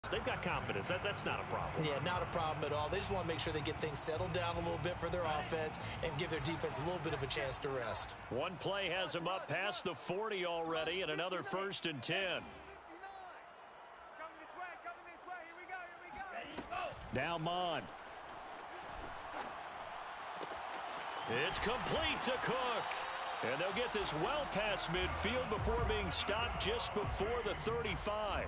They've got confidence. That's not a problem. Yeah, not a problem at all. They just want to make sure they get things settled down a little bit for their offense and give their defense a little bit of a chance to rest. One play has them up past the 40 already, and another 1st and 10. Now Mond. It's complete to Cook. And they'll get this well past midfield before being stopped just before the 35.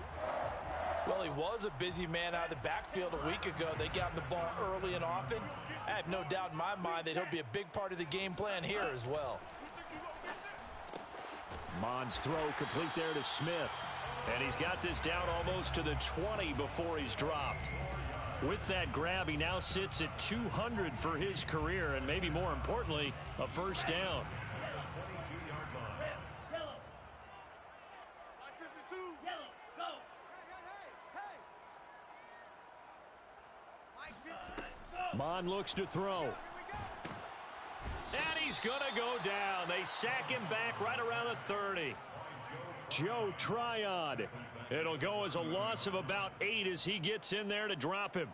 Well, he was a busy man out of the backfield a week ago. They got him the ball early and often. I have no doubt in my mind that he'll be a big part of the game plan here as well. Mond's throw complete there to Smith. And he's got this down almost to the 20 before he's dropped. With that grab, he now sits at 200 for his career, and maybe more importantly, a 1st down. Mond looks to throw. And he's going to go down. They sack him back right around the 30. Joe Tryon. It'll go as a loss of about 8 as he gets in there to drop him.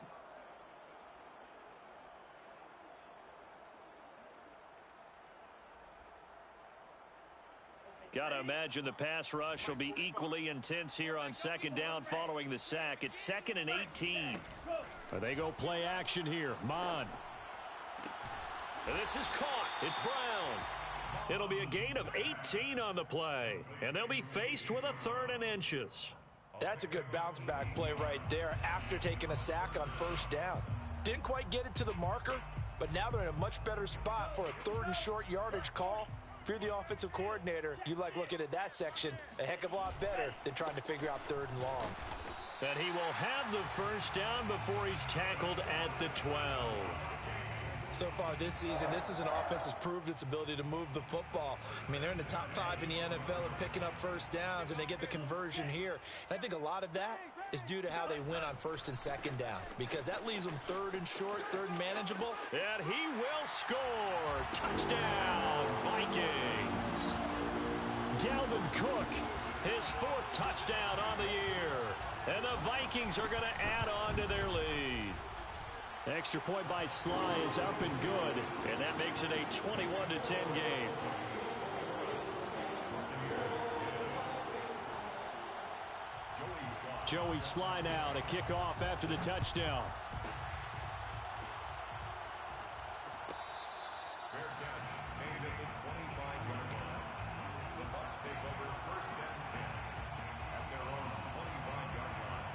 Got to imagine the pass rush will be equally intense here on 2nd down following the sack. It's 2nd and 18. They go play action here. Mond. And this is caught. It's Brown. It'll be a gain of 18 on the play. And they'll be faced with a 3rd and inches. That's a good bounce back play right there after taking a sack on 1st down. Didn't quite get it to the marker, but now they're in a much better spot for a 3rd and short yardage call. If you're the offensive coordinator, you like looking at that section a heck of a lot better than trying to figure out 3rd and long. And he will have the 1st down before he's tackled at the 12. So far this season, this is an offense that's proved its ability to move the football. I mean, they're in the top 5 in the NFL and picking up 1st downs, and they get the conversion here. And I think a lot of that is due to how they win on 1st and 2nd down, because that leaves them 3rd and short, 3rd and manageable. And he will score. Touchdown, Vikings. Dalvin Cook, his 4th touchdown on the year. And the Vikings are going to add on to their lead. Extra point by Sly is up and good, and that makes it a 21-10 game. Joey Sly now to kick off after the touchdown. Fair catch made at the 25-yard line. The Bucs take over 1st and 10 at their own 25-yard line.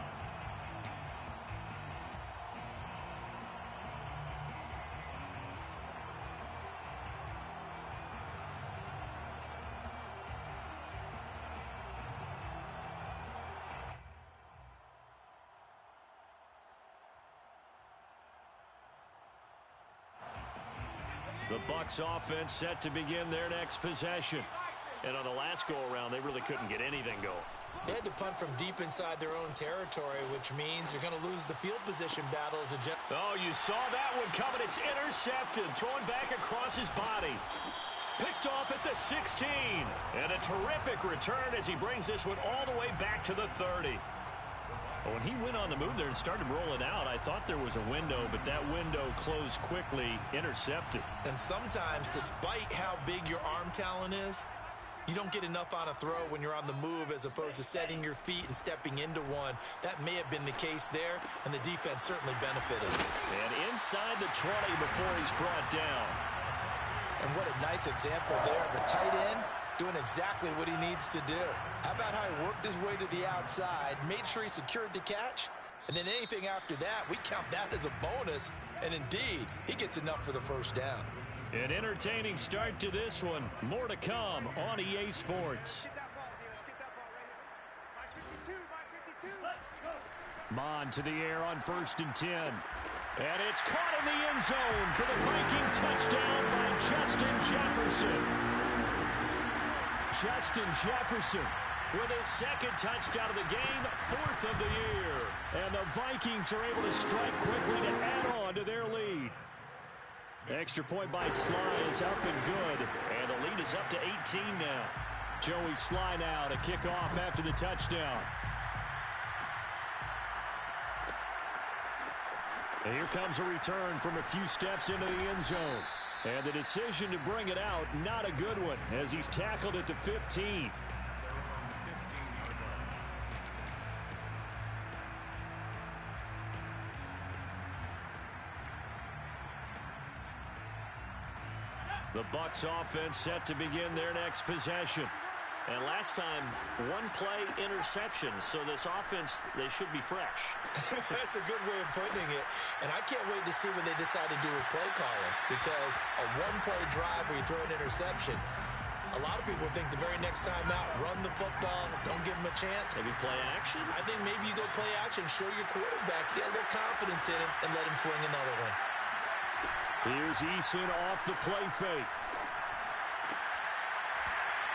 The Bucs offense set to begin their next possession. And on the last go-around, they really couldn't get anything going. They had to punt from deep inside their own territory, which means you're going to lose the field position battle as a general. Oh, you saw that one coming. It's intercepted. Thrown back across his body. Picked off at the 16. And a terrific return as he brings this one all the way back to the 30. When he went on the move there and started rolling out, I thought there was a window, but that window closed quickly, intercepted. And sometimes, despite how big your arm talent is, you don't get enough on a throw when you're on the move as opposed to setting your feet and stepping into one. That may have been the case there, and the defense certainly benefited. And inside the 20 before he's brought down. And what a nice example there of a tight end doing exactly what he needs to do. How about how he worked his way to the outside, made sure he secured the catch, and then anything after that, we count that as a bonus. And indeed, he gets enough for the 1st down. An entertaining start to this one. More to come on EA Sports. Mond to the air on 1st and 10. And it's caught in the end zone for the Viking touchdown by Justin Jefferson. Justin Jefferson with his 2nd touchdown of the game, 4th of the year. And the Vikings are able to strike quickly to add on to their lead. Extra point by Sly is up and good. And the lead is up to 18 now. Joey Sly now to kick off after the touchdown. And here comes a return from a few steps into the end zone. And the decision to bring it out, not a good one, as he's tackled at the 15. The Bucs offense set to begin their next possession. And last time, one play interception. So this offense, they should be fresh. That's a good way of putting it. And I can't wait to see what they decide to do with play calling. Because a one-play drive where you throw an interception, a lot of people think the very next time out, run the football, don't give them a chance. Maybe play action? I think maybe you go play action, show your quarterback, get a little confidence in him, and let him fling another one. Here's Eason off the play fake.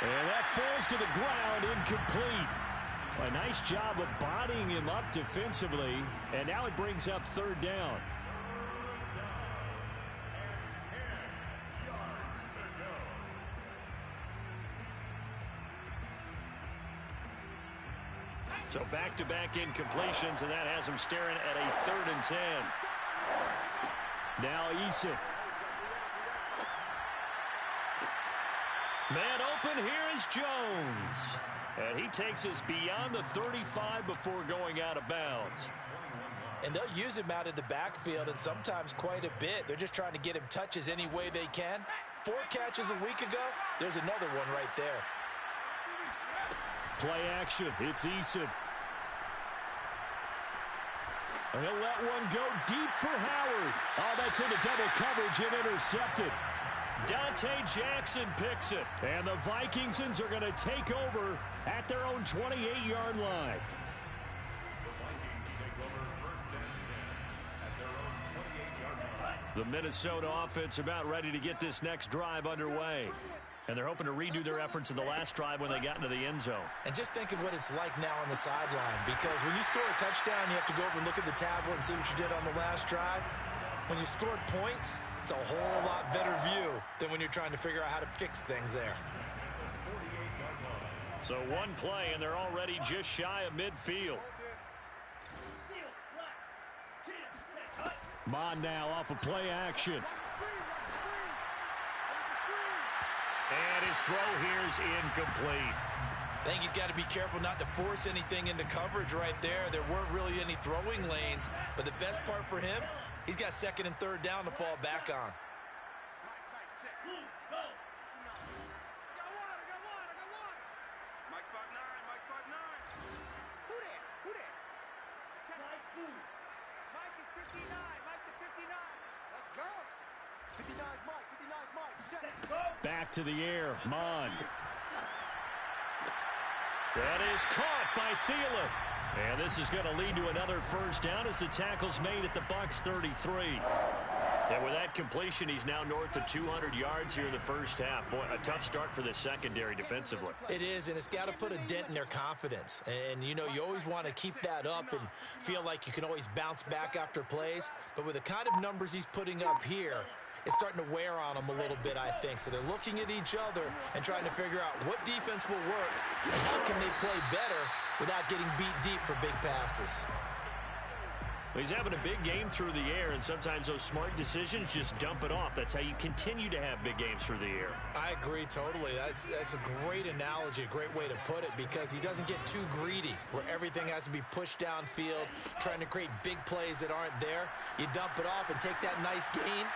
And that falls to the ground, incomplete. A nice job of bodying him up defensively, and now it brings up third down. So back-to-back incompletions, and that has him staring at a 3rd and 10. Now Eason. Man open, here is Jones. And he takes us beyond the 35 before going out of bounds. And they'll use him out of the backfield, and sometimes quite a bit. They're just trying to get him touches any way they can. 4 catches a week ago. There's another one right there. Play action. It's Eason. And he'll let one go deep for Howard. Oh, that's into double coverage and intercepted. Dante Jackson picks it. And the Vikingsons are going to take over at their own 28-yard line. The Vikings take over 1st and 10 at their own 28-yard line. The Minnesota offense about ready to get this next drive underway. And they're hoping to redo their efforts in the last drive when they got into the end zone. And just think of what it's like now on the sideline. Because when you score a touchdown, you have to go over and look at the tablet and see what you did on the last drive. When you scored points, it's a whole lot better view than when you're trying to figure out how to fix things there. So one play, and they're already just shy of midfield. Mon now off of play action. And his throw here is incomplete. I think he's got to be careful not to force anything into coverage right there. There weren't really any throwing lanes. But the best part for him, he's got 2nd and 3rd down to fall back on. Back to the air, Mond. That is caught by Thielen. And this is going to lead to another 1st down as the tackle's made at the Bucs 33. And with that completion, he's now north of 200 yards here in the 1st half. Boy, a tough start for the secondary defensively. It is, and it's got to put a dent in their confidence. And, you know, you always want to keep that up and feel like you can always bounce back after plays. But with the kind of numbers he's putting up here, it's starting to wear on them a little bit, I think. So they're looking at each other and trying to figure out what defense will work and how can they play better without getting beat deep for big passes. He's having a big game through the air, and sometimes those smart decisions just dump it off. That's how you continue to have big games through the air. I agree totally. That's a great analogy, a great way to put it, because he doesn't get too greedy where everything has to be pushed downfield, trying to create big plays that aren't there. You dump it off and take that nice gain,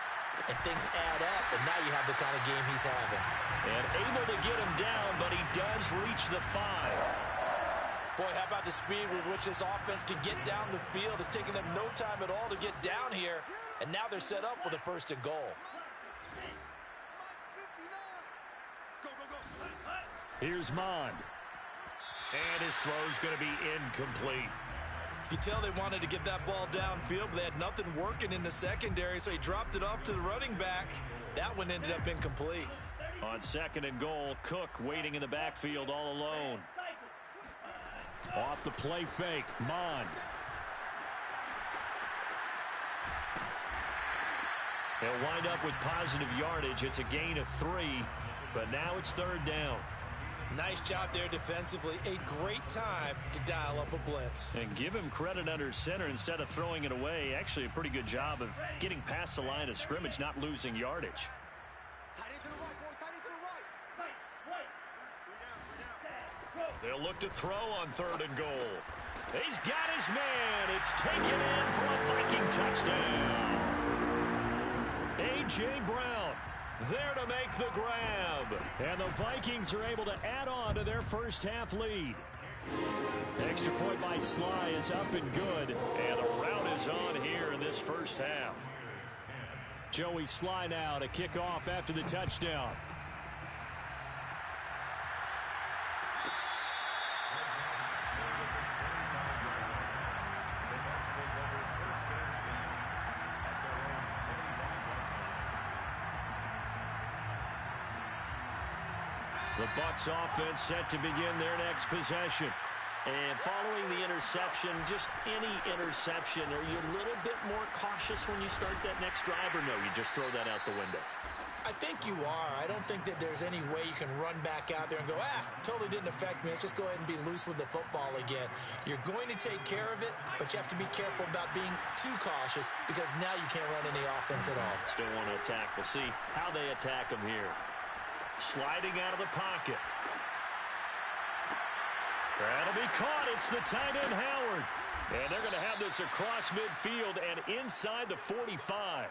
and things add up, and now you have the kind of game he's having. And able to get him down, but he does reach the 5. Boy, how about the speed with which this offense can get down the field? It's taken them no time at all to get down here, and now they're set up with a 1st and goal. Here's Mond. And his throw's going to be incomplete. You can tell they wanted to get that ball downfield, but they had nothing working in the secondary, so he dropped it off to the running back. That one ended up incomplete. On 2nd and goal, Cook waiting in the backfield all alone. Off the play fake, Mond. They'll wind up with positive yardage. It's a gain of 3, but now it's 3rd down. Nice job there defensively. A great time to dial up a blitz. And give him credit under center instead of throwing it away. Actually, a pretty good job of getting past the line of scrimmage, not losing yardage. They'll look to throw on 3rd and goal. He's got his man. It's taken in for a Viking touchdown. A.J. Brown there to make the grab. And the Vikings are able to add on to their first half lead. Extra point by Sly is up and good. And a rout is on here in this first half. Joey Sly now to kick off after the touchdown. The Bucs offense set to begin their next possession. And following the interception, just any interception, are you a little bit more cautious when you start that next drive, or no, you just throw that out the window? I think you are. I don't think that there's any way you can run back out there and go, totally didn't affect me. Let's just go ahead and be loose with the football again. You're going to take care of it, but you have to be careful about being too cautious because now you can't run any offense at all. Still want to attack. We'll see how they attack them here. Sliding out of the pocket. That'll be caught. It's the tight end, Howard. And they're going to have this across midfield and inside the 45.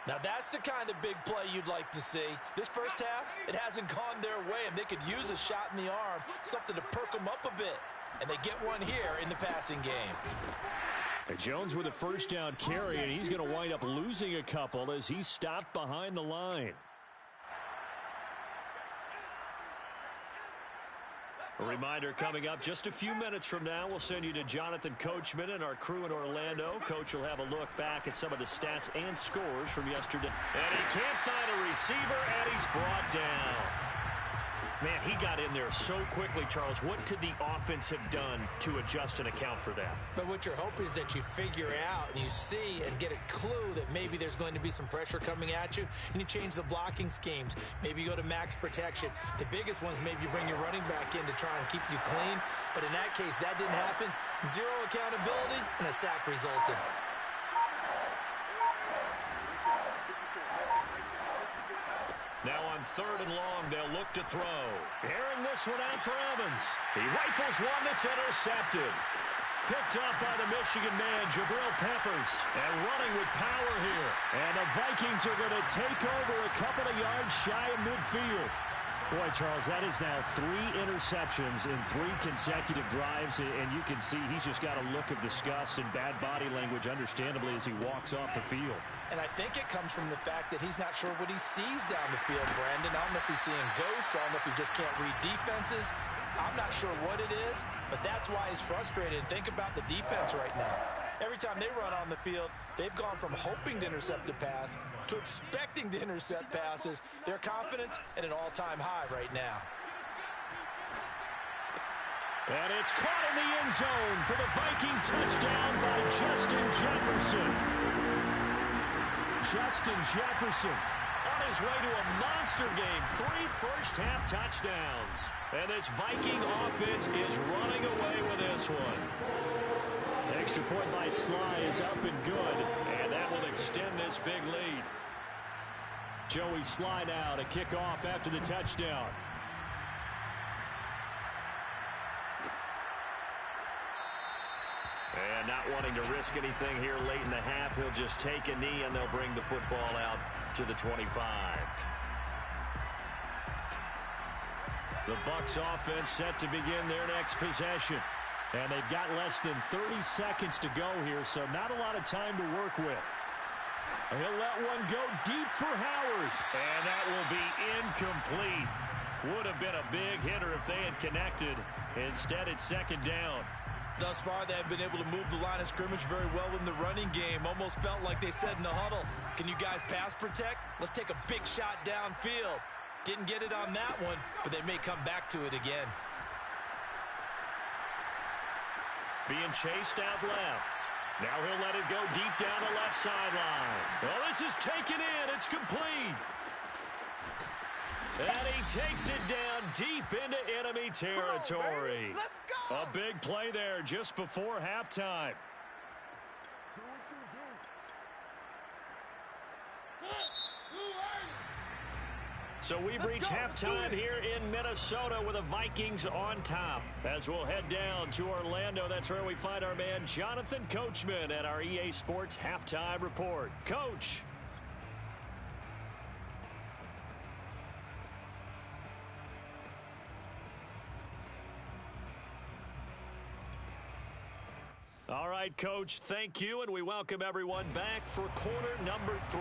Now that's the kind of big play you'd like to see. This first half, it hasn't gone their way, and they could use a shot in the arm, something to perk them up a bit. And they get one here in the passing game. Jones with a first down carry, and he's going to wind up losing a couple as he's stopped behind the line. A reminder coming up just a few minutes from now, we'll send you to Jonathan Coachman and our crew in Orlando. Coach will have a look back at some of the stats and scores from yesterday. And he can't find a receiver, and he's brought down. Man, he got in there so quickly, Charles. What could the offense have done to adjust and account for that? But what you're hoping is that you figure out and you see and get a clue that maybe there's going to be some pressure coming at you, and you change the blocking schemes. Maybe you go to max protection. The biggest ones, maybe you bring your running back in to try and keep you clean. But in that case, that didn't happen. Zero accountability, and a sack resulted. Now on 3rd and long, they'll look to throw. Airing this one out for Evans. He rifles one that's intercepted. Picked up by the Michigan man, Jabril Peppers. And running with power here. And the Vikings are going to take over a couple of yards shy of midfield. Boy, Charles, that is now 3 interceptions in 3 consecutive drives, and you can see he's just got a look of disgust and bad body language, understandably, as he walks off the field. And I think it comes from the fact that he's not sure what he sees down the field, Brandon. I don't know if he's seeing ghosts. I don't know if he just can't read defenses. I'm not sure what it is, but that's why he's frustrated. Think about the defense right now. Every time they run on the field, they've gone from hoping to intercept a pass to expecting to intercept passes. Their confidence at an all-time high right now. And it's caught in the end zone for the Viking touchdown by Justin Jefferson. Justin Jefferson on his way to a monster game. 3 first-half touchdowns. And this Viking offense is running away with this one. Extra point by Sly is up and good, and that will extend this big lead. Joey Sly now to kick off after the touchdown. And not wanting to risk anything here late in the half, he'll just take a knee, and they'll bring the football out to the 25. The Bucs offense set to begin their next possession. And they've got less than 30 seconds to go here, so not a lot of time to work with. He'll let one go deep for Howard. And that will be incomplete. Would have been a big hitter if they had connected. Instead, it's 2nd down. Thus far, they have been able to move the line of scrimmage very well in the running game. Almost felt like they said in the huddle, can you guys pass protect? Let's take a big shot downfield. Didn't get it on that one, but they may come back to it again. Being chased out left. Now he'll let it go deep down the left sideline. Oh, this is taken in. It's complete. And he takes it down deep into enemy territory. Let's go. A big play there just before halftime. So we've reached halftime here in Minnesota with the Vikings on top. As we'll head down to Orlando, that's where we find our man Jonathan Coachman at our EA Sports Halftime Report. Coach. All right, Coach, thank you, and we welcome everyone back for quarter number 3.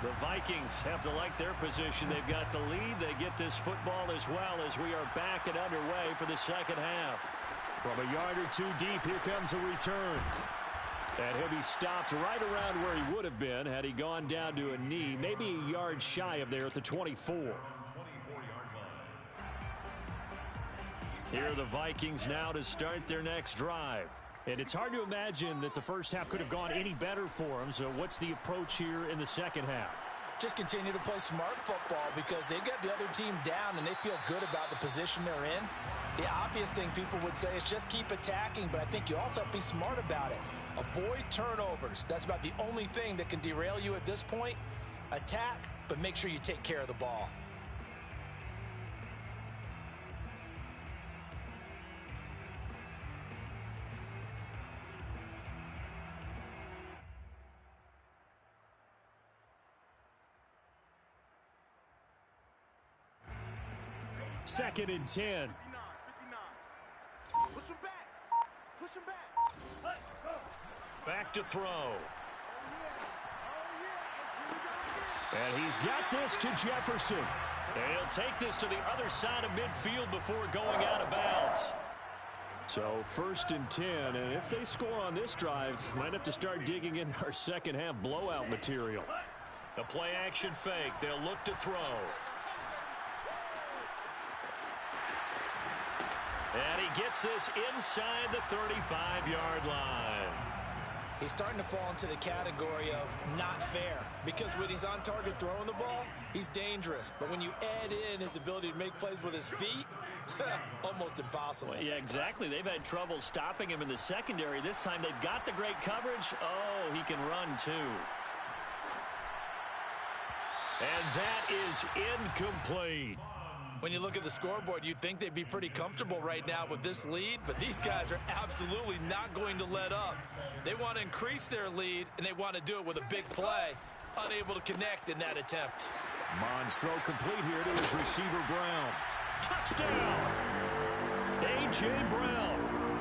The Vikings have to like their position. They've got the lead. They get this football as well as we are back and underway for the second half. From a yard or two deep, here comes a return. And he'll be stopped right around where he would have been had he gone down to a knee, maybe a yard shy of there at the 24. Here are the Vikings now to start their next drive. And it's hard to imagine that the first half could have gone any better for them. So what's the approach here in the second half? Just continue to play smart football because they get the other team down and they feel good about the position they're in. The obvious thing people would say is just keep attacking, but I think you also have to be smart about it. Avoid turnovers. That's about the only thing that can derail you at this point. Attack, but make sure you take care of the ball. Second and 10. 59. Push him back. Push him back. Back to throw. And he's got this to Jefferson. And he'll take this to the other side of midfield before going out of bounds. So first and 10, and if they score on this drive, might have to start digging in our second half blowout material. The play action fake. They'll look to throw. And he gets this inside the 35-yard line. He's starting to fall into the category of not fair because when he's on target throwing the ball, he's dangerous. But when you add in his ability to make plays with his feet, almost impossible. Well, yeah, exactly. They've had trouble stopping him in the secondary. This time they've got the great coverage. Oh, he can run too. And that is incomplete. When you look at the scoreboard, you'd think they'd be pretty comfortable right now with this lead, but these guys are absolutely not going to let up. They want to increase their lead, and they want to do it with a big play. Unable to connect in that attempt. Mond's throw complete here to his receiver, Brown. Touchdown! A.J. Brown,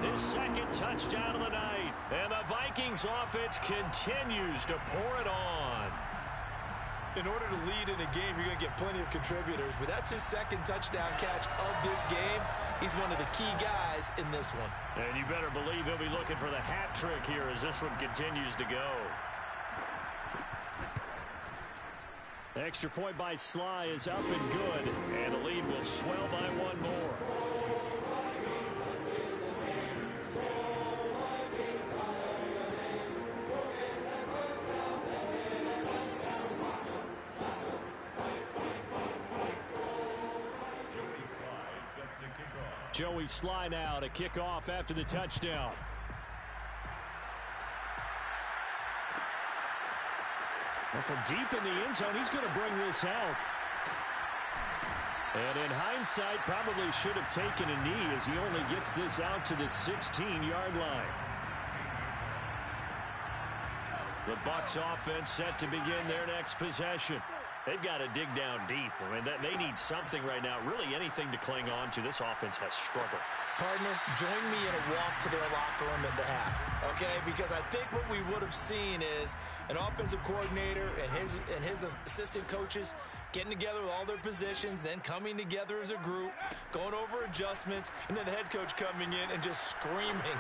his second touchdown of the night. And the Vikings offense continues to pour it on. In order to lead in a game, you're going to get plenty of contributors, but that's his second touchdown catch of this game. He's one of the key guys in this one. And you better believe he'll be looking for the hat trick here as this one continues to go. Extra point by Sly is up and good, and the lead will swell by one more. Joey Sly now to kick off after the touchdown. Well, from deep in the end zone, he's going to bring this out. And in hindsight, probably should have taken a knee as he only gets this out to the 16-yard line. The Bucs offense set to begin their next possession. They've got to dig down deep. I mean, they need something right now, really anything to cling on to. This offense has struggled. Partner, join me in a walk to their locker room at the half, okay? Because I think what we would have seen is an offensive coordinator and his assistant coaches getting together with all their positions, then coming together as a group, going over adjustments, and then the head coach coming in and just screaming,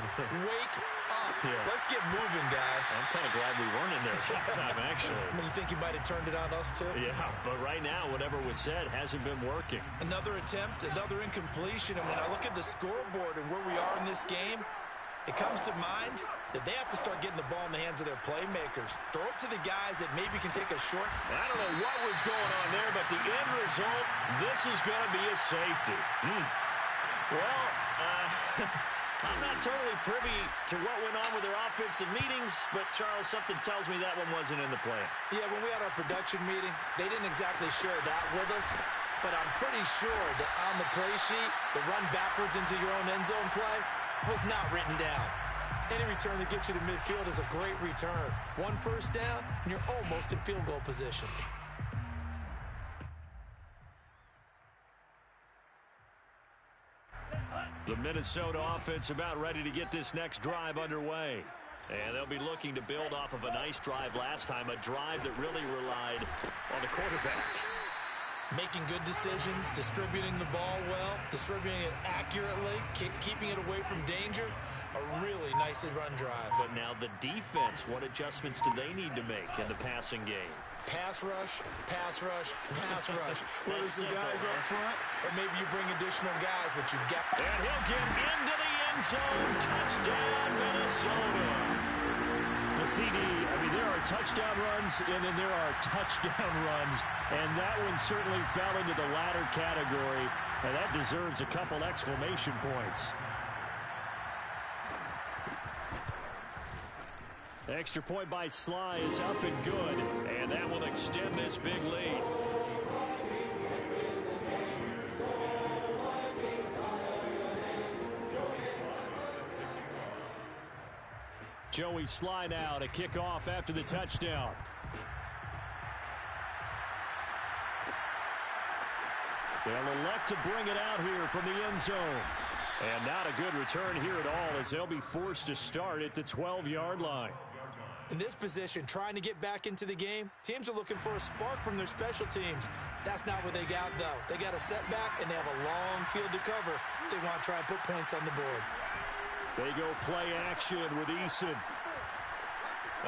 wake up. Yeah. Let's get moving, guys. I'm kind of glad we weren't in there at halftime, actually. I mean, you think you might have turned it on us, too? Yeah, but right now, whatever was said hasn't been working. Another attempt, another incompletion. And when I look at the scoreboard and where we are in this game, It comes to mind that they have to start getting the ball in the hands of their playmakers. Throw it to the guys that maybe can take a short. I don't know what was going on there, but the end result, this is going to be a safety. Well, I'm not totally privy to what went on with their offensive meetings, but, Charles, something tells me that one wasn't in the plan. Yeah, when we had our production meeting, they didn't exactly share that with us, but I'm pretty sure that on the play sheet, the run backwards into your own end zone play was not written down. Any return that gets you to midfield is a great return. One first down, and you're almost in field goal position. The Minnesota offense about ready to get this next drive underway. And they'll be looking to build off of a nice drive last time, a drive that really relied on the quarterback. Making good decisions, distributing the ball well, distributing it accurately, keeping it away from danger. A really nicely run drive. But now the defense, what adjustments do they need to make in the passing game? Pass rush, pass rush, pass rush. Whether it's the guys up front, or maybe you bring additional guys, but you get... And he'll get into the end zone. Touchdown, Minnesota. The CD, I mean, there are touchdown runs, and then there are touchdown runs, and that one certainly fell into the latter category, and that deserves a couple exclamation points. Extra point by Sly is up and good, and that will extend this big lead. Joey Sly now to kick off after the touchdown. They'll elect to bring it out here from the end zone. And not a good return here at all as they'll be forced to start at the 12-yard line. In this position, trying to get back into the game, teams are looking for a spark from their special teams. That's not what they got, though. They got a setback, and they have a long field to cover if they want to try and put points on the board. They go play action with Eason.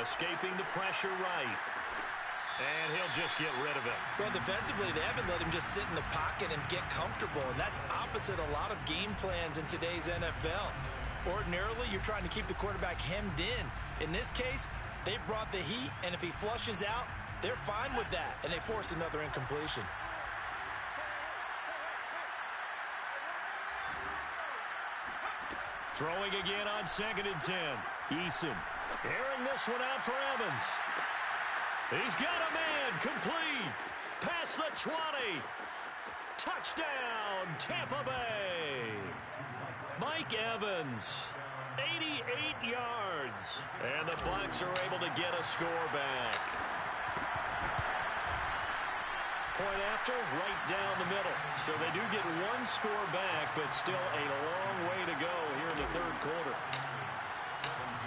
Escaping the pressure right. And he'll just get rid of it. Well, defensively, they haven't let him just sit in the pocket and get comfortable, and that's opposite a lot of game plans in today's NFL. Ordinarily, you're trying to keep the quarterback hemmed in. In this case, they brought the heat, and if he flushes out, they're fine with that, and they force another incompletion. Throwing again on 2nd and 10. Eason airing this one out for Evans. He's got a man, complete, past the 20. Touchdown, Tampa Bay. Mike Evans, 88 yards. And the Bucs are able to get a score back. Point after, right down the middle. So they do get one score back, but still a long way to go here in the third quarter.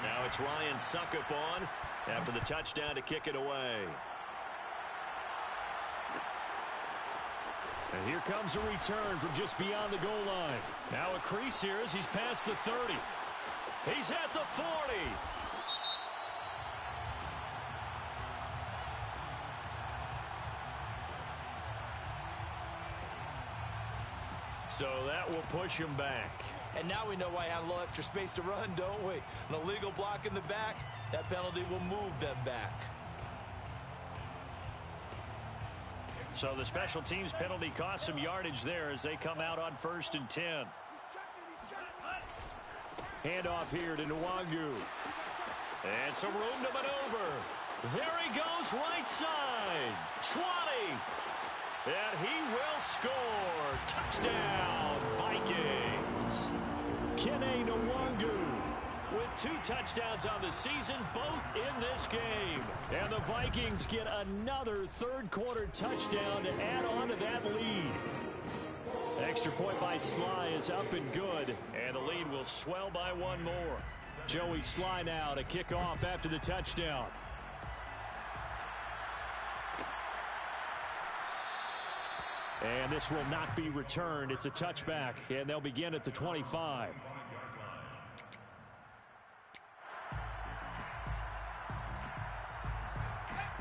Now it's Ryan Succop on after the touchdown to kick it away. And here comes a return from just beyond the goal line. Now a crease here as he's past the 30. He's at the 40. So that will push him back. And now we know why he had a little extra space to run, don't we? An illegal block in the back, that penalty will move them back. So the special teams penalty cost some yardage there as they come out on 1st and 10. Handoff here to Nwangu. And some room to maneuver. There he goes, right side. 20. And he will score. Touchdown, Vikings. Kene Nwangu with 2 touchdowns on the season, both in this game. And the Vikings get another third quarter touchdown to add on to that lead. Extra point by Sly is up and good. And the lead will swell by 1 more. Joey Sly now to kick off after the touchdown. And this will not be returned. It's a touchback, and they'll begin at the 25.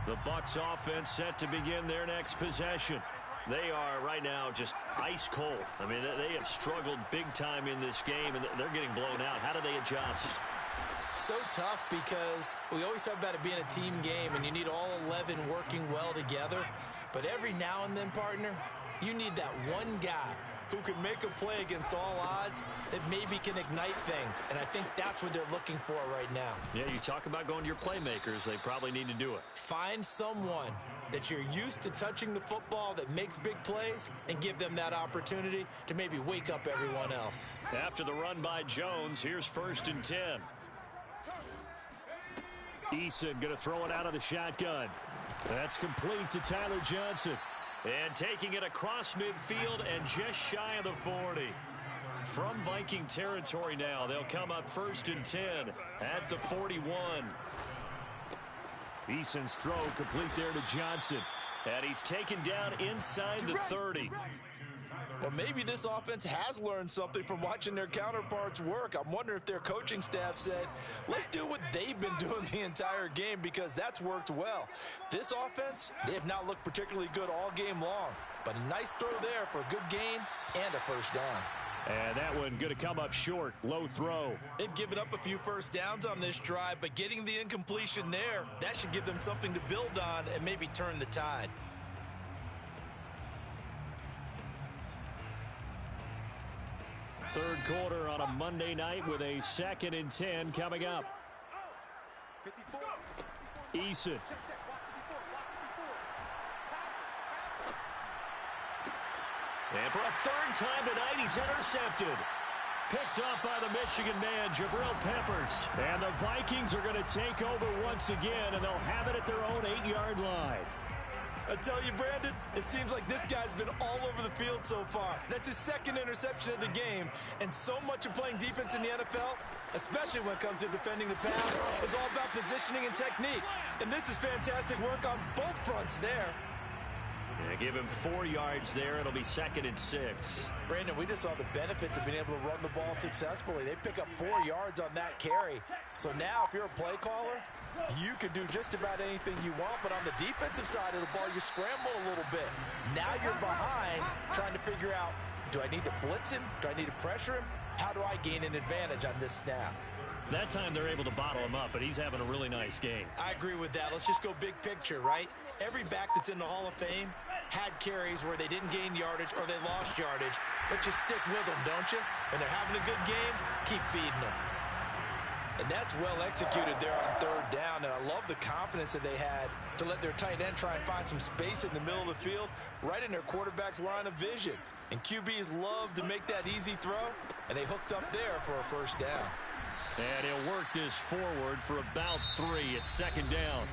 The Bucs offense set to begin their next possession. They are right now just ice cold. I mean, they have struggled big time in this game, and they're getting blown out. How do they adjust? So tough because we always talk about it being a team game, and you need all 11 working well together. But every now and then, partner, you need that one guy who can make a play against all odds that maybe can ignite things. And I think that's what they're looking for right now. Yeah, you talk about going to your playmakers. They probably need to do it. Find someone that you're used to touching the football that makes big plays and give them that opportunity to maybe wake up everyone else. After the run by Jones, here's 1st and 10. Eason going to throw it out of the shotgun. That's complete to Tyler Johnson. And taking it across midfield and just shy of the 40. From Viking territory now, they'll come up 1st and 10 at the 41. Eason's throw complete there to Johnson. And he's taken down inside the 30. Well, maybe this offense has learned something from watching their counterparts work. I'm wondering if their coaching staff said, let's do what they've been doing the entire game, because that's worked well. This offense, they have not looked particularly good all game long, but a nice throw there for a good gain and a 1st down. And that one going to come up short. Low throw. They've given up a few 1st downs on this drive, but getting the incompletion there, that should give them something to build on and maybe turn the tide. Third quarter on a Monday night with a 2nd and 10 coming up. 54. Eason. And for a 3rd time tonight, he's intercepted. Picked up by the Michigan man, Jabril Peppers. And the Vikings are going to take over once again, and they'll have it at their own 8-yard line. I tell you, Brandon, it seems like this guy's been all over the field so far. That's his 2nd interception of the game. And so much of playing defense in the NFL, especially when it comes to defending the pass, is all about positioning and technique. And this is fantastic work on both fronts there. Yeah, give him 4 yards there. It'll be 2nd and 6. Brandon, we just saw the benefits of being able to run the ball successfully. They pick up 4 yards on that carry. So now, if you're a play caller, you can do just about anything you want. But on the defensive side of the ball, you scramble a little bit. Now you're behind, trying to figure out, do I need to blitz him? Do I need to pressure him? How do I gain an advantage on this snap? That time they're able to bottle him up, but he's having a really nice game. I agree with that. Let's just go big picture, right? Every back that's in the Hall of Fame had carries where they didn't gain yardage or they lost yardage, but you stick with them, don't you? When they're having a good game, keep feeding them. And that's well executed there on 3rd down, and I love the confidence that they had to let their tight end try and find some space in the middle of the field, right in their quarterback's line of vision. And QBs love to make that easy throw, and they hooked up there for a 1st down. And he'll work this forward for about 3 at 2nd down.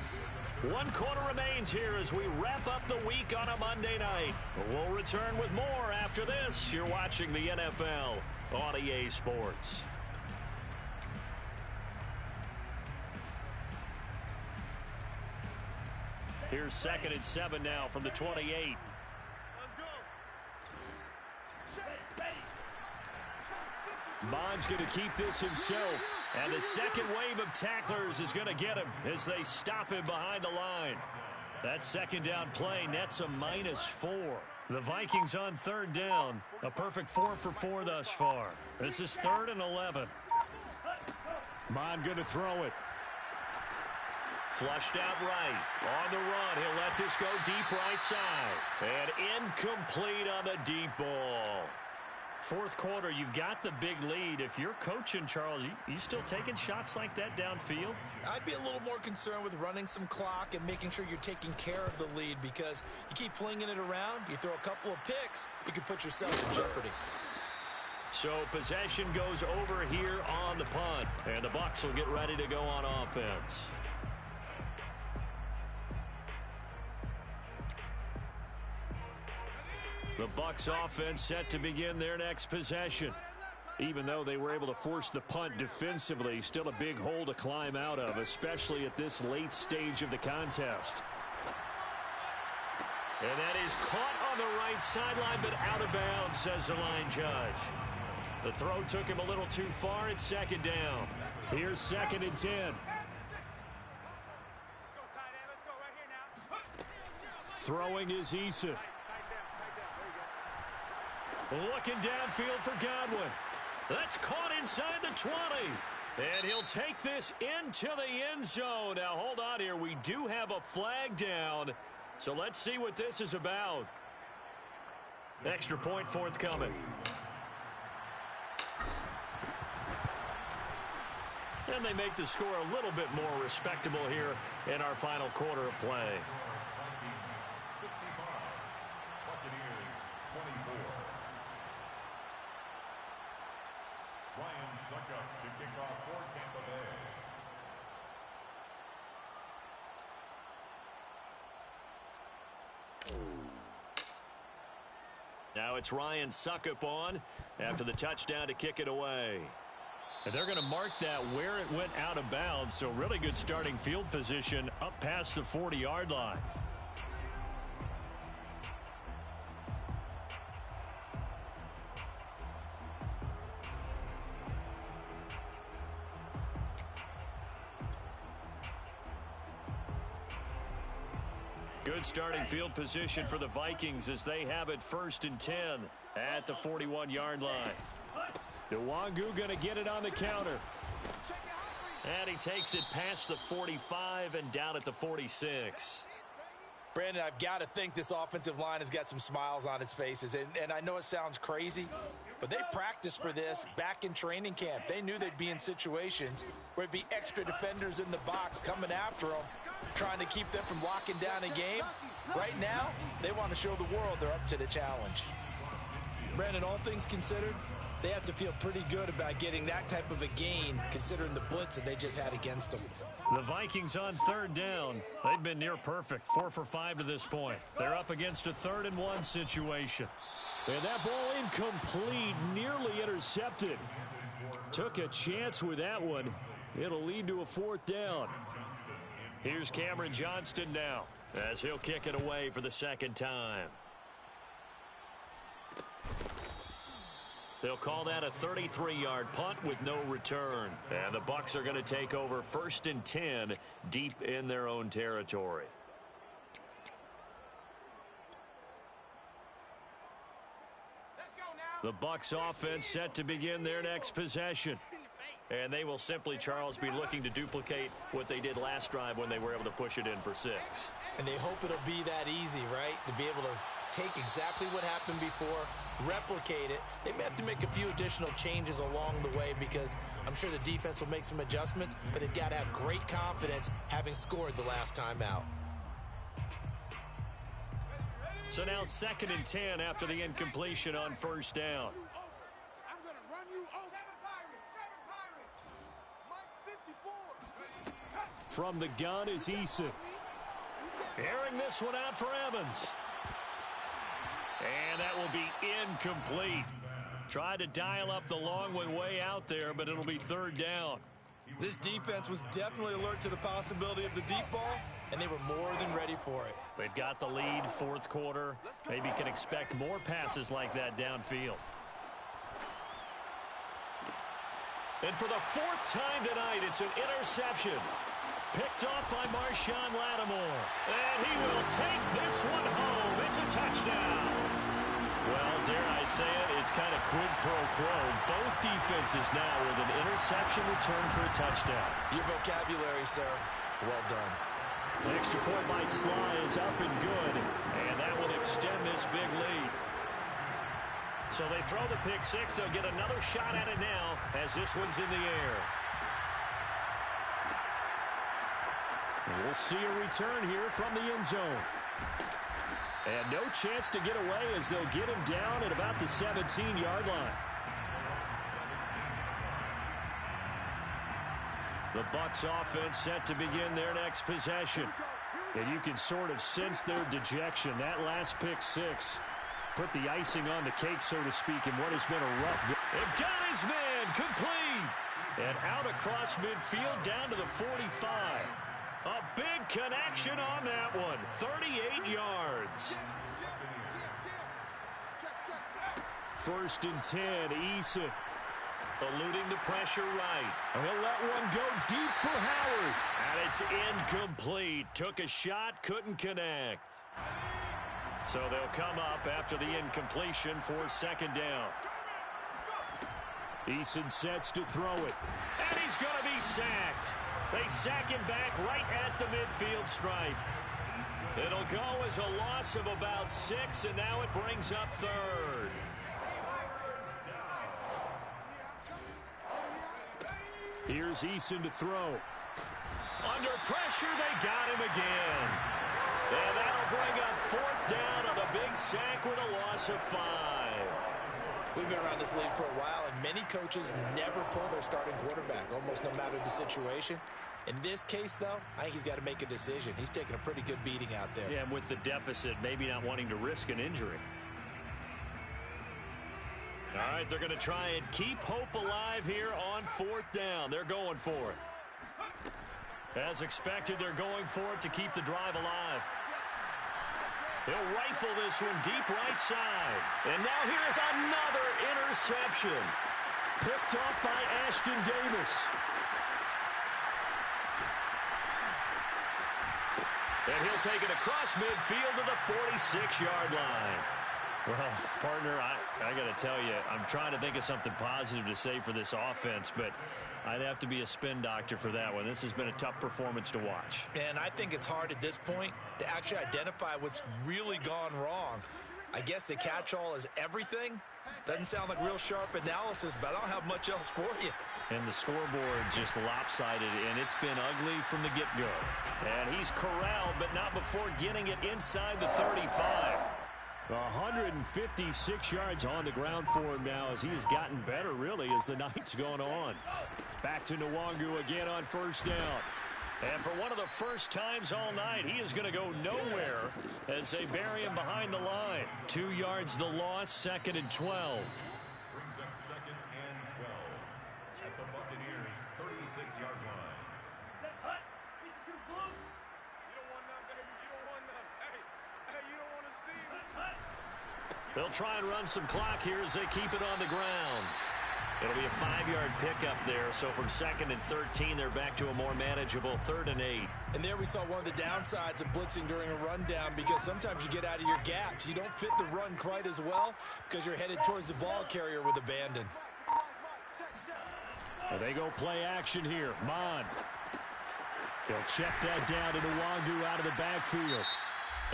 1 quarter remains here as we wrap up the week on a Monday night. We'll return with more after this. You're watching the NFL on EA Sports. Here's 2nd and 7 now from the 28. Bond's going to keep this himself. And the second wave of tacklers is going to get him as they stop him behind the line. That 2nd down play nets a -4. The Vikings on 3rd down. A perfect 4 for 4 thus far. This is 3rd and 11. Bond going to throw it. Flushed out right. On the run, he'll let this go deep right side. And incomplete on the deep ball. 4th quarter, you've got the big lead. If you're coaching, Charles, you still taking shots like that downfield? I'd be a little more concerned with running some clock and making sure you're taking care of the lead, because you keep flinging it around, you throw a couple of picks, you can put yourself in jeopardy. So possession goes over here on the punt, and the Bucs will get ready to go on offense. The Bucs offense set to begin their next possession. Even though they were able to force the punt defensively, still a big hole to climb out of, especially at this late stage of the contest. And that is caught on the right sideline, but out of bounds, says the line judge. The throw took him a little too far. It's 2nd down. Here's 2nd and 10. Throwing is Eason. Looking downfield for Godwin. That's caught inside the 20. And he'll take this into the end zone. Now, hold on here. We do have a flag down. So let's see what this is about. Extra point forthcoming. And they make the score a little bit more respectable here in our final quarter of play. 65. Buccaneers 24. Ryan Suckup to kick off for Tampa Bay. Now it's Ryan Suckup on after the touchdown to kick it away. And they're going to mark that where it went out of bounds, so really good starting field position up past the 40-yard line. Good starting field position for the Vikings as they have it 1st and 10 at the 41-yard line. Nwangu going to get it on the counter. And he takes it past the 45 and down at the 46. Brandon, I've got to think this offensive line has got some smiles on its faces. And I know it sounds crazy, but they practiced for this back in training camp. They knew they'd be in situations where it'd be extra defenders in the box coming after them, trying to keep them from locking down a game. Right now, they want to show the world they're up to the challenge. Brandon, all things considered, they have to feel pretty good about getting that type of a gain, considering the blitz that they just had against them. The Vikings on 3rd down. They've been near perfect, 4 for 5 to this point. They're up against a 3rd and 1 situation. And that ball incomplete, nearly intercepted. Took a chance with that one. It'll lead to a 4th down. Here's Cameron Johnston now as he'll kick it away for the 2nd time. They'll call that a 33-yard punt with no return. And the Bucs are going to take over 1st and 10 deep in their own territory. The Bucs offense set to begin their next possession. And they will simply, Charles, be looking to duplicate what they did last drive when they were able to push it in for 6. And they hope it'll be that easy, right? To be able to take exactly what happened before, replicate it. They may have to make a few additional changes along the way because I'm sure the defense will make some adjustments, but they've got to have great confidence having scored the last time out. So now 2nd and 10 after the incompletion on 1st down. I'm going to run you over. 7 Pirates. Mike 54. From the gun is Eason. Airing this one out for Evans. And that will be incomplete. Tried to dial up the long way out there, but it'll be 3rd down. This defense was definitely alert to the possibility of the deep ball, and they were more than ready for it. They've got the lead, 4th quarter. Maybe can expect more passes like that downfield. And for the 4th time tonight, it's an interception. Picked off by Marshawn Lattimore. And he will take this one home. It's a touchdown. Well, dare I say it, it's kind of quid pro quo. Both defenses now with an interception return for a touchdown. Your vocabulary, sir. Well done. The extra point by Sly is up and good. And that will extend this big lead. So they throw the pick 6. They'll get another shot at it now as this one's in the air. And we'll see a return here from the end zone. And no chance to get away as they'll get him down at about the 17-yard line. The Bucs offense set to begin their next possession. And you can sort of sense their dejection. That last pick 6 put the icing on the cake, so to speak, in what has been a rough game. And got his man complete. And out across midfield down to the 45. A big connection on that one. 38 yards. 1st and 10, Eason. Eluding the pressure right. He'll let one go deep for Howard. And it's incomplete. Took a shot, couldn't connect. So they'll come up after the incompletion for second down. Eason sets to throw it. And he's going to be sacked. They sack him back right at the midfield stripe. It'll go as a loss of about 6, and now it brings up third. Here's Eason to throw. Under pressure, they got him again. And that'll bring up fourth down on a big sack with a loss of 5. We've been around this league for a while, and many coaches never pull their starting quarterback, almost no matter the situation. In this case, though, I think he's got to make a decision. He's taking a pretty good beating out there. Yeah, and with the deficit, maybe not wanting to risk an injury. All right, they're going to try and keep hope alive here on fourth down. They're going for it. As expected, they're going for it to keep the drive alive. He'll rifle this one deep right side. And now here's another interception. Picked off by Ashton Davis. And he'll take it across midfield to the 46-yard line. Well, partner, I got to tell you, I'm trying to think of something positive to say for this offense, but I'd have to be a spin doctor for that one. This has been a tough performance to watch. And I think it's hard at this point to actually identify what's really gone wrong. I guess the catch-all is everything. Doesn't sound like real sharp analysis, but I don't have much else for you. And the scoreboard just lopsided, and it's been ugly from the get-go. And he's corralled, but not before getting it inside the 35. 156 yards on the ground for him now as he has gotten better, really, as the night's gone on. Back to Nwangu again on first down. And for one of the first times all night, he is going to go nowhere as they bury him behind the line. 2 yards the loss, 2nd and 12. Brings up 2nd and 12 at the Buccaneers' 36-yard line. You don't want none, baby. You don't want none. Hey, you don't want to see me. They'll try and run some clock here as they keep it on the ground. It'll be a 5-yard pickup there, so from 2nd and 13, they're back to a more manageable 3rd and 8. And there we saw one of the downsides of blitzing during a rundown, because sometimes you get out of your gaps. You don't fit the run quite as well because you're headed towards the ball carrier with abandon. Well, they go play action here. Mond. They'll check that down to Nwangu out of the backfield.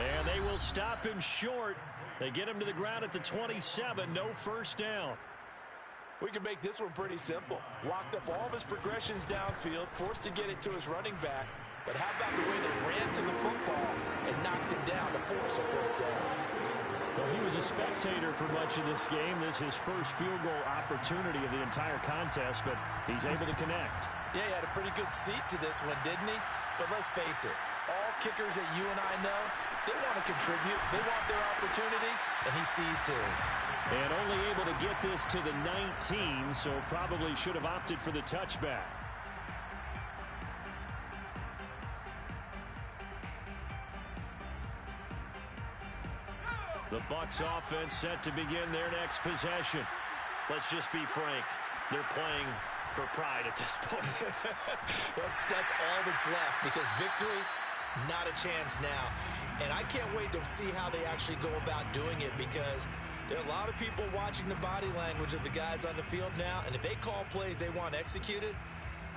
And they will stop him short. They get him to the ground at the 27. No first down. We can make this one pretty simple. Walked up all of his progressions downfield, forced to get it to his running back. But how about the way they ran to the football and knocked him down to force a fourth down? Well, he was a spectator for much of this game. This is his first field goal opportunity of the entire contest, but he's able to connect. Yeah, he had a pretty good seat to this one, didn't he? But let's face it, all kickers that you and I know, they want to contribute. They want their opportunity, and he seized his. And only able to get this to the 19, so probably should have opted for the touchback. The Bucs offense set to begin their next possession. Let's just be frank. They're playing for pride at this point. That's all that's left, because victory, not a chance now. And I can't wait to see how they actually go about doing it, because there are a lot of people watching the body language of the guys on the field now, and if they call plays they want executed,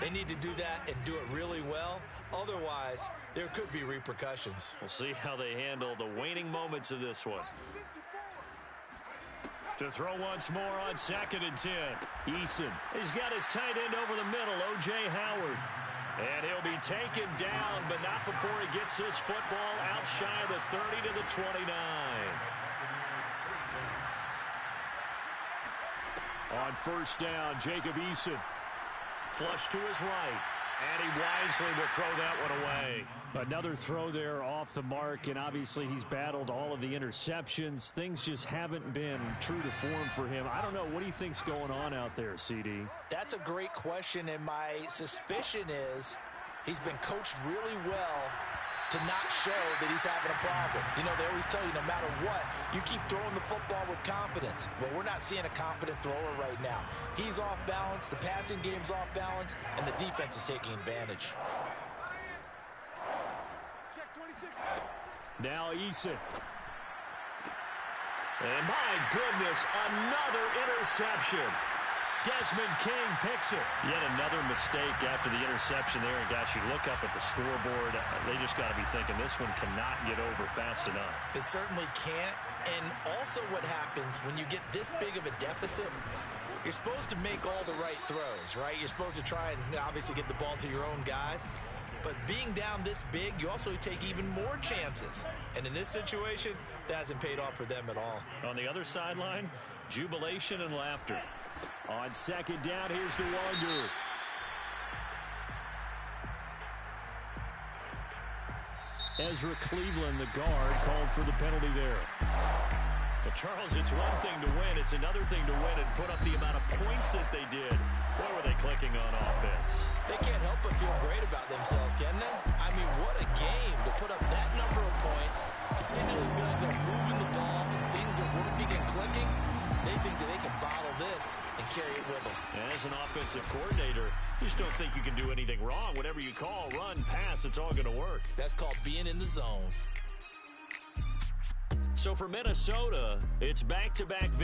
they need to do that and do it really well. Otherwise, there could be repercussions. We'll see how they handle the waning moments of this one. To throw once more on 2nd and 10. Eason. He's got his tight end over the middle, O.J. Howard. And he'll be taken down, but not before he gets this football out shy of the 30 to the 29. On first down, Jacob Eason. Flush to his right. And he wisely will throw that one away. Another throw there off the mark, and obviously he's battled all of the interceptions. Things just haven't been true to form for him. I don't know. What do you think's going on out there, CD? That's a great question, and my suspicion is he's been coached really well to not show that he's having a problem. You know, they always tell you no matter what, you keep throwing the football with confidence. Well, we're not seeing a confident thrower right now. He's off balance, the passing game's off balance, and the defense is taking advantage. Check 26. Now Eason. And my goodness, another interception. Desmond King picks it. Yet another mistake after the interception there. And gosh, you look up at the scoreboard, they just got to be thinking this one cannot get over fast enough. It certainly can't. And also what happens when you get this big of a deficit, you're supposed to make all the right throws, right? You're supposed to try and obviously get the ball to your own guys. But being down this big, you also take even more chances. And in this situation, that hasn't paid off for them at all. On the other sideline, jubilation and laughter. On second down, here's DeWander. Ezra Cleveland, the guard, called for the penalty there. But, Charles, it's one thing to win. It's another thing to win and put up the amount of points that they did. Boy, were they clicking on offense. They can't help but feel great about themselves, can they? I mean, what a game to put up that number of points, continually feel like they're moving the ball, things are working and clicking. They think that they can bottle this and carry it with them. As an offensive coordinator, you just don't think you can do anything wrong. Whatever you call, run, pass, it's all going to work. That's called being in the zone. So for Minnesota, it's back-to-back